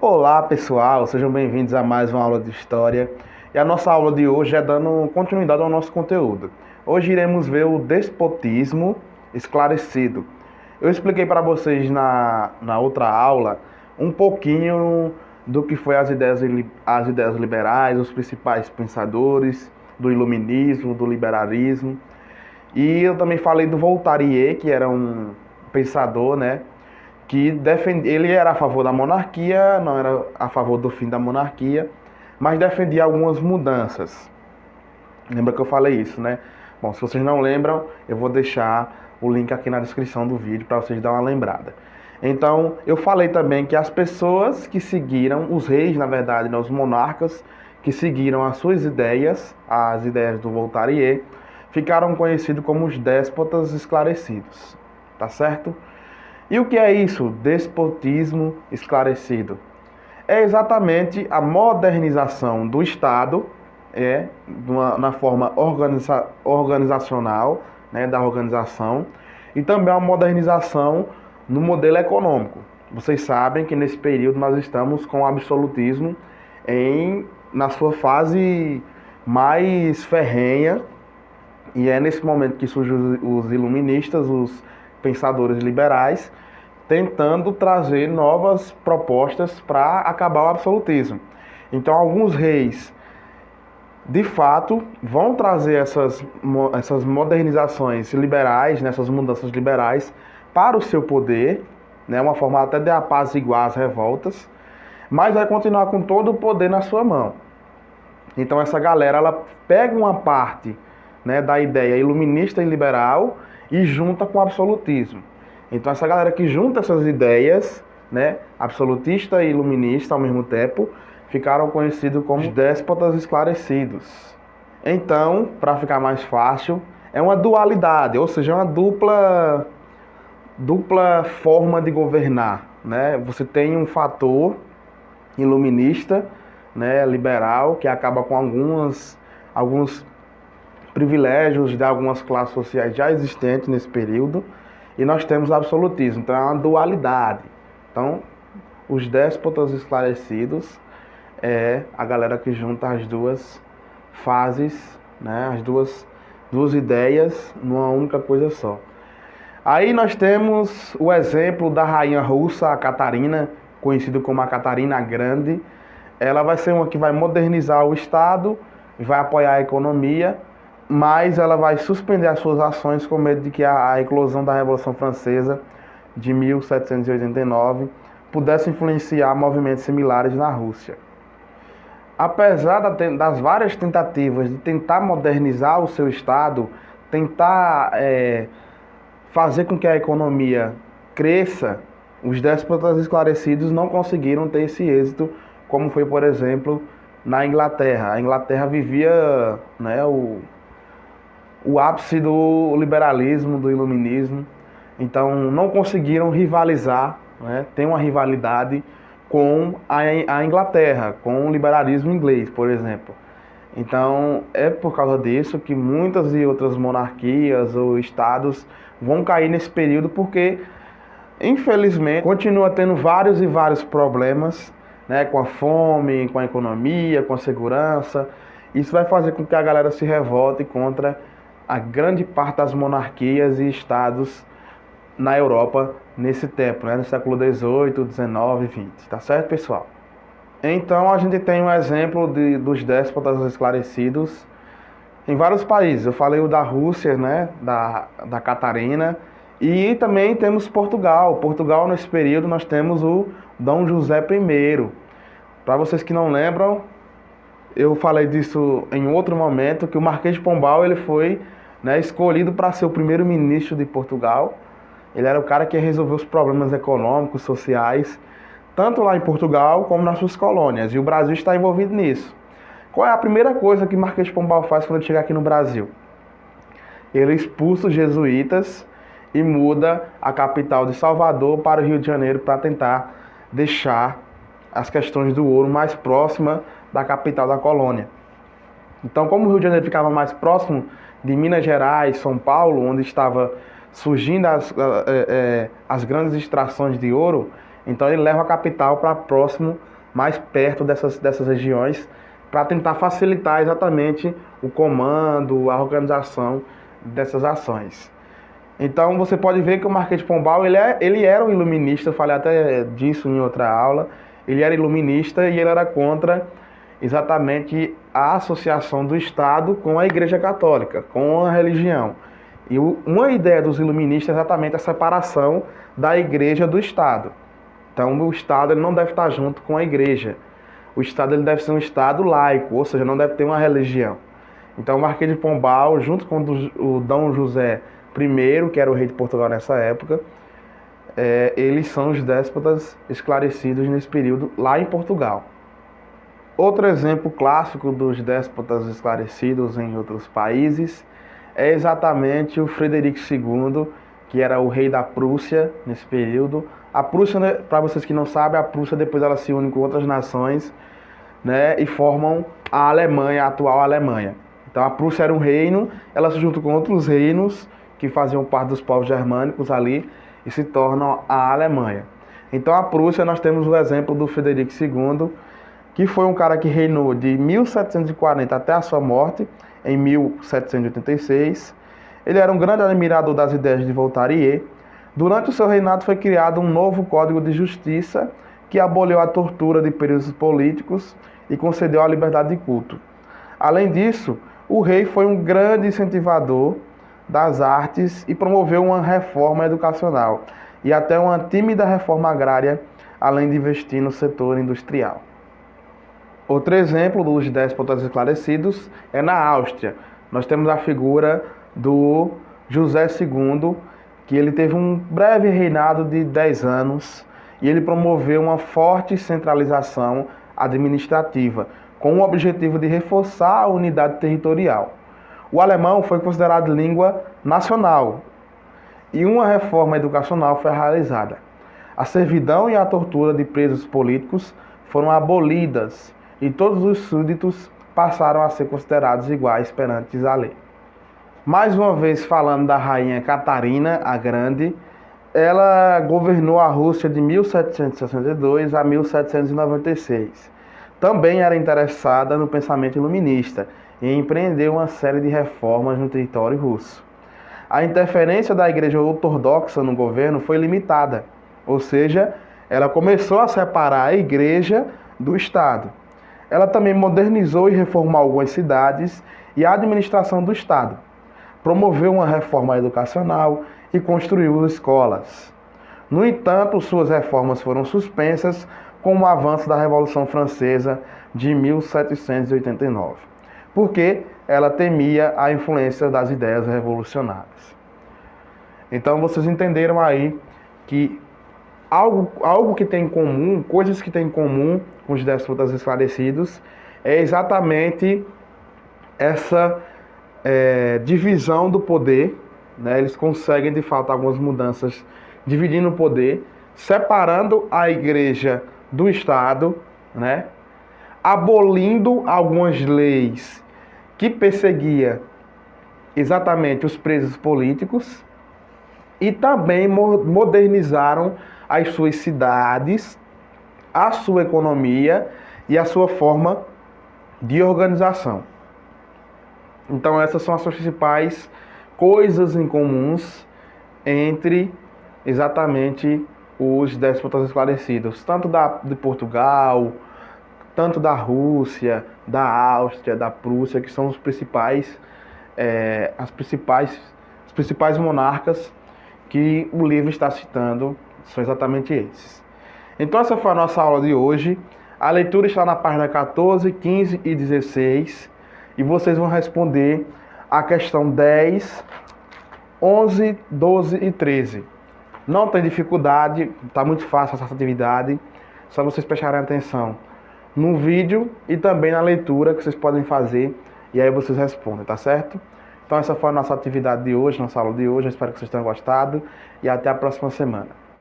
Olá pessoal, sejam bem-vindos a mais uma aula de História. E a nossa aula de hoje é dando continuidade ao nosso conteúdo. Hoje iremos ver o despotismo esclarecido. Eu expliquei para vocês na outra aula um pouquinho do que foi as ideias liberais, os principais pensadores do iluminismo, do liberalismo. E eu também falei do Voltaire, que era um pensador, né? Ele era a favor da monarquia, não era a favor do fim da monarquia, mas defendia algumas mudanças. Lembra que eu falei isso, né? Bom, se vocês não lembram, eu vou deixar o link aqui na descrição do vídeo para vocês darem uma lembrada. Então, eu falei também que as pessoas que seguiram, os reis, na verdade, né, os monarcas, que seguiram as suas ideias, as ideias do Voltaire, ficaram conhecidos como os déspotas esclarecidos, tá certo? E o que é isso? Despotismo esclarecido. É exatamente a modernização do Estado, na forma organizacional, né, da organização, e também a modernização no modelo econômico. Vocês sabem que nesse período nós estamos com o absolutismo na sua fase mais ferrenha, e é nesse momento que surgem os iluministas, os pensadores liberais, tentando trazer novas propostas para acabar o absolutismo. Então, alguns reis, de fato, vão trazer essas modernizações liberais, essas mudanças liberais, para o seu poder, né, uma forma até de apaziguar as revoltas, mas vai continuar com todo o poder na sua mão. Então, essa galera, ela pega uma parte, né, da ideia iluminista e liberal e junta com o absolutismo. Então essa galera que junta essas ideias, né, absolutista e iluminista ao mesmo tempo, ficaram conhecidos como os déspotas esclarecidos. Então, para ficar mais fácil, é uma dualidade, ou seja, uma dupla forma de governar, né? Você tem um fator iluminista, né, liberal, que acaba com alguns privilégios de algumas classes sociais já existentes nesse período, e nós temos o absolutismo. Então é uma dualidade. Então, os déspotas esclarecidos é a galera que junta as duas fases, né, as duas ideias numa única coisa só. Aí nós temos o exemplo da rainha russa, a Catarina, conhecida como a Catarina Grande. Ela vai ser uma que vai modernizar o Estado, vai apoiar a economia, mas ela vai suspender as suas ações com medo de que a eclosão da Revolução Francesa de 1789 pudesse influenciar movimentos similares na Rússia. Apesar das várias tentativas de tentar modernizar o seu Estado, tentar fazer com que a economia cresça, os déspotas esclarecidos não conseguiram ter esse êxito, como foi, por exemplo, na Inglaterra. A Inglaterra vivia, né, o ápice do liberalismo, do iluminismo. Então não conseguiram rivalizar, né? Tem uma rivalidade com a Inglaterra, com o liberalismo inglês, por exemplo. Então é por causa disso que muitas e outras monarquias ou estados vão cair nesse período, porque infelizmente continua tendo vários e vários problemas, né, com a fome, com a economia, com a segurança. Isso vai fazer com que a galera se revolte contra a grande parte das monarquias e estados na Europa nesse tempo, né? No século XVIII, XIX, XX. Tá certo, pessoal? Então a gente tem um exemplo dos déspotas esclarecidos em vários países. Eu falei o da Rússia, né? Da Catarina. E também temos Portugal. Portugal, nesse período, nós temos o Dom José I. Para vocês que não lembram, eu falei disso em outro momento, que o Marquês de Pombal ele foi, né, escolhido para ser o primeiro-ministro de Portugal. Ele era o cara que ia resolver os problemas econômicos, sociais, tanto lá em Portugal como nas suas colônias. E o Brasil está envolvido nisso. Qual é a primeira coisa que Marquês de Pombal faz quando ele chega aqui no Brasil? Ele expulsa os jesuítas e muda a capital de Salvador para o Rio de Janeiro para tentar deixar as questões do ouro mais próxima da capital da colônia. Então, como o Rio de Janeiro ficava mais próximo de Minas Gerais, São Paulo, onde estava surgindo as grandes extrações de ouro, Então ele leva a capital para próximo, mais perto dessas regiões, para tentar facilitar exatamente o comando, a organização dessas ações. Então você pode ver que o Marquês de Pombal ele era um iluminista, eu falei até disso em outra aula. Ele era iluminista e ele era contra exatamente a associação do Estado com a Igreja Católica, com a religião. E uma ideia dos iluministas é exatamente a separação da Igreja do Estado. Então o Estado ele não deve estar junto com a Igreja. O Estado ele deve ser um Estado laico, ou seja, não deve ter uma religião. Então o Marquês de Pombal, junto com o Dom José I, que era o rei de Portugal nessa época, eles são os déspotas esclarecidos nesse período lá em Portugal. Outro exemplo clássico dos déspotas esclarecidos em outros países é exatamente o Frederico II, que era o rei da Prússia nesse período. A Prússia, né, para vocês que não sabem, a Prússia depois ela se une com outras nações, né, e formam a Alemanha, a atual Alemanha. Então a Prússia era um reino, ela se junta com outros reinos que faziam parte dos povos germânicos ali e se tornam a Alemanha. Então a Prússia, nós temos o exemplo do Frederico II, que foi um cara que reinou de 1740 até a sua morte, em 1786. Ele era um grande admirador das ideias de Voltaire. Durante o seu reinado foi criado um novo Código de Justiça que aboliu a tortura de presos políticos e concedeu a liberdade de culto. Além disso, o rei foi um grande incentivador das artes e promoveu uma reforma educacional e até uma tímida reforma agrária, além de investir no setor industrial. Outro exemplo dos déspotas esclarecidos é na Áustria. Nós temos a figura do José II, que ele teve um breve reinado de 10 anos e ele promoveu uma forte centralização administrativa, com o objetivo de reforçar a unidade territorial. O alemão foi considerado língua nacional e uma reforma educacional foi realizada. A servidão e a tortura de presos políticos foram abolidas e todos os súditos passaram a ser considerados iguais perante a lei. Mais uma vez falando da rainha Catarina a Grande, ela governou a Rússia de 1762 a 1796. Também era interessada no pensamento iluminista e empreendeu uma série de reformas no território russo. A interferência da Igreja Ortodoxa no governo foi limitada, ou seja, ela começou a separar a Igreja do Estado. Ela também modernizou e reformou algumas cidades e a administração do Estado. Promoveu uma reforma educacional e construiu escolas. No entanto, suas reformas foram suspensas com o avanço da Revolução Francesa de 1789, porque ela temia a influência das ideias revolucionárias. Então vocês entenderam aí que algo que tem em comum, coisas que tem em comum com os déspotas esclarecidos, é exatamente essa divisão do poder, né? Eles conseguem, de fato, algumas mudanças, dividindo o poder, separando a Igreja do Estado, né? Abolindo algumas leis que perseguia exatamente os presos políticos e também modernizaram as suas cidades, a sua economia e a sua forma de organização. Então essas são as principais coisas em comuns entre exatamente os déspotas esclarecidos, tanto de Portugal, tanto da Rússia, da Áustria, da Prússia, que são os principais monarcas que o livro está citando, são exatamente esses. Então essa foi a nossa aula de hoje. A leitura está na página 14, 15 e 16. E vocês vão responder a questão 10, 11, 12 e 13. Não tem dificuldade, está muito fácil essa atividade. Só vocês prestarem atenção no vídeo e também na leitura que vocês podem fazer. E aí vocês respondem, tá certo? Então essa foi a nossa atividade de hoje, nossa aula de hoje. Eu espero que vocês tenham gostado. E até a próxima semana.